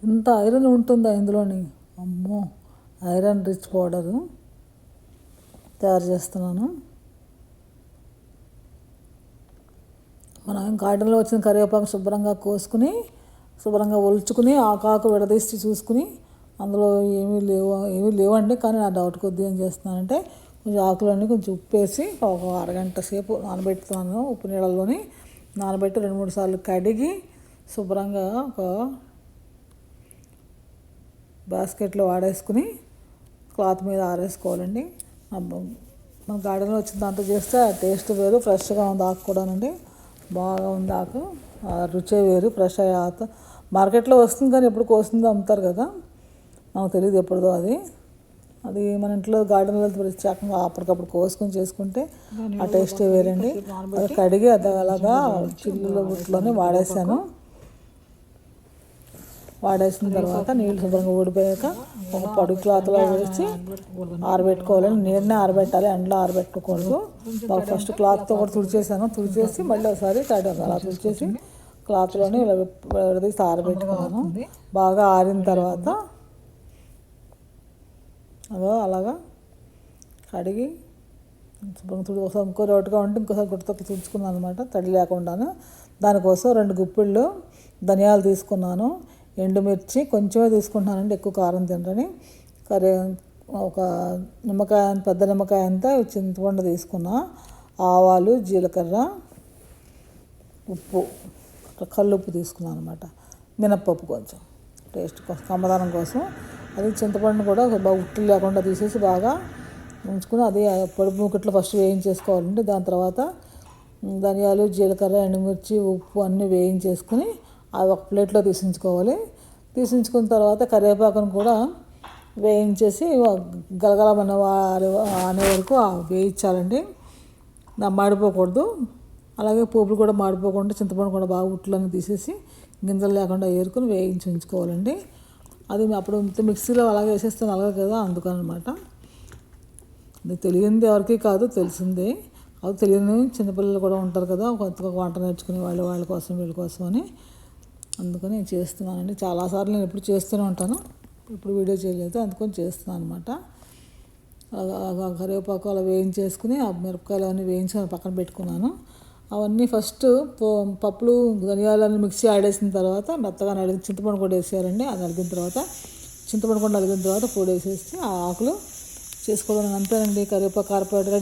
ఇంత ఐరన్ ఉంటుందా ఇందులోని? అమ్మో, ఐరన్ రిచ్ పౌడరు తయారు చేస్తున్నాను. మనం గార్డెన్లో వచ్చిన కరివేపాకు శుభ్రంగా కోసుకుని శుభ్రంగా ఒలుచుకుని ఆకాకు విడదీసి చూసుకుని అందులో ఏమీ లేవండి. కానీ నా డౌట్ కొద్దిగా ఏం చేస్తున్నానంటే కొంచెం ఆకులన్నీ కొంచెం ఉప్పు వేసి ఒక అరగంట సేపు నానబెడుతున్నాను. ఉప్పు నీళ్ళల్లోని నానబెట్టి 2-3 సార్లు కడిగి శుభ్రంగా ఒక బాస్కెట్లో వాడేసుకుని క్లాత్ మీద ఆరేసుకోవాలండి. మన గార్డెన్లో వచ్చిన దాంతో చేస్తే ఆ టేస్ట్ వేరు. ఫ్రెష్గా ఉంది ఆకు కూడానండి, బాగా ఉంది ఆకు, రుచే వేరు. ఫ్రెష్ ఆకు మార్కెట్లో వస్తుంది కానీ ఎప్పుడు కోసిందో అమ్ముతారు కదా, నాకు తెలియదు ఎప్పుడుదో అది మన ఇంట్లో గార్డెన్లో ప్రత్యేకంగా అప్పటికప్పుడు కోసుకొని చేసుకుంటే ఆ టేస్టే వేరండి. అది కడిగి అది అలాగా చిల్లుల బుట్టలోనే వాడేసిన తర్వాత నీళ్ళు శుభ్రంగా ఊడిపోయాక ఒక పొడి క్లాత్లో వేసి ఆరబెట్టుకోవాలండి. నీడనే ఆరబెట్టాలి, ఎండలో ఆరబెట్టుకోకూడదు. బాగా ఫస్ట్ క్లాత్తో కూడా తుడిచేసి మళ్ళీ ఒకసారి అలా తుడిచేసి క్లాత్లోనే ఇలా విడదీసి ఆరబెట్టుకున్నాను. బాగా ఆరిన తర్వాత అలాగా కడిగి ఒకసారి ఇంకో రోటుగా ఉంటే ఇంకోసారి గుట్టతో తుడుచుకున్నాను అనమాట, తడి లేకుండాను. దానికోసం 2 గుప్పిళ్ళు ధనియాలు తీసుకున్నాను, ఎండుమిర్చి కొంచెమే తీసుకుంటున్నానండి, ఎక్కువ కారం తినరని. ఒక నిమ్మకాయ, పెద్ద నిమ్మకాయ అంతా చింతపండు తీసుకున్నా, ఆవాలు, జీలకర్ర, ఉప్పు, కల్లుప్పు తీసుకున్నాను అనమాట, మినప్పప్పు కొంచెం టేస్ట్ కోసం, కమ్మదనం కోసం. అది చింతపండు కూడా బాగా ఉట్టు లేకుండా తీసేసి బాగా ఉంచుకుని అది పొడుపు మూకుట్లో ఫస్ట్ వేయించేసుకోవాలండి. దాని తర్వాత ధనియాలు, జీలకర్ర, ఎండుమిర్చి, ఉప్పు అన్నీ వేయించేసుకుని అది ఒక ప్లేట్లో తీసించుకున్న తర్వాత కరివేపాకును కూడా వేయించేసి గలగలమన్న అనే వరకు వేయించాలండి, మాడిపోకూడదు. అలాగే పోపులు కూడా మాడిపోకుండా చింతపండు కూడా బాగా ఉట్లన్నీ తీసేసి గింజలు లేకుండా ఏరుకొని వేయించి ఉంచుకోవాలండి. అది అప్పుడు మిక్సీలో అలాగే వేసేస్తే నలగదు కదా, అందుకనమాట. అది తెలియంది ఎవరికి కాదు, తెలిసిందే. అది తెలియని చిన్నపిల్లలు కూడా ఉంటారు కదా, కొత్తగా వంట నేర్చుకునే వాళ్ళ కోసం వీళ్ళ కోసం అని అందుకని నేను చేస్తున్నానండి. చాలాసార్లు నేను ఎప్పుడు చేస్తూనే ఉంటాను, ఇప్పుడు వీడియో చేయలేదు, అందుకని చేస్తున్నాను అనమాట. కరివేపాకు అలా వేయించేసుకుని ఆ మిరపకాయలు అవన్నీ వేయించుకొని పక్కన పెట్టుకున్నాను. అవన్నీ ఫస్ట్ పప్పులు, ధనియాలన్నీ మిక్సీ ఆడేసిన తర్వాత మెత్తగా చింతపండు కూడా వేసేయాలండి. అది నలిగిన తర్వాత చింతపండు కూడా నలిగిన తర్వాత పొడి వేసేసి ఆ ఆకులు చేసుకోవడం అంతేనండి. కరివేపాకు కారపొడి రెడీ.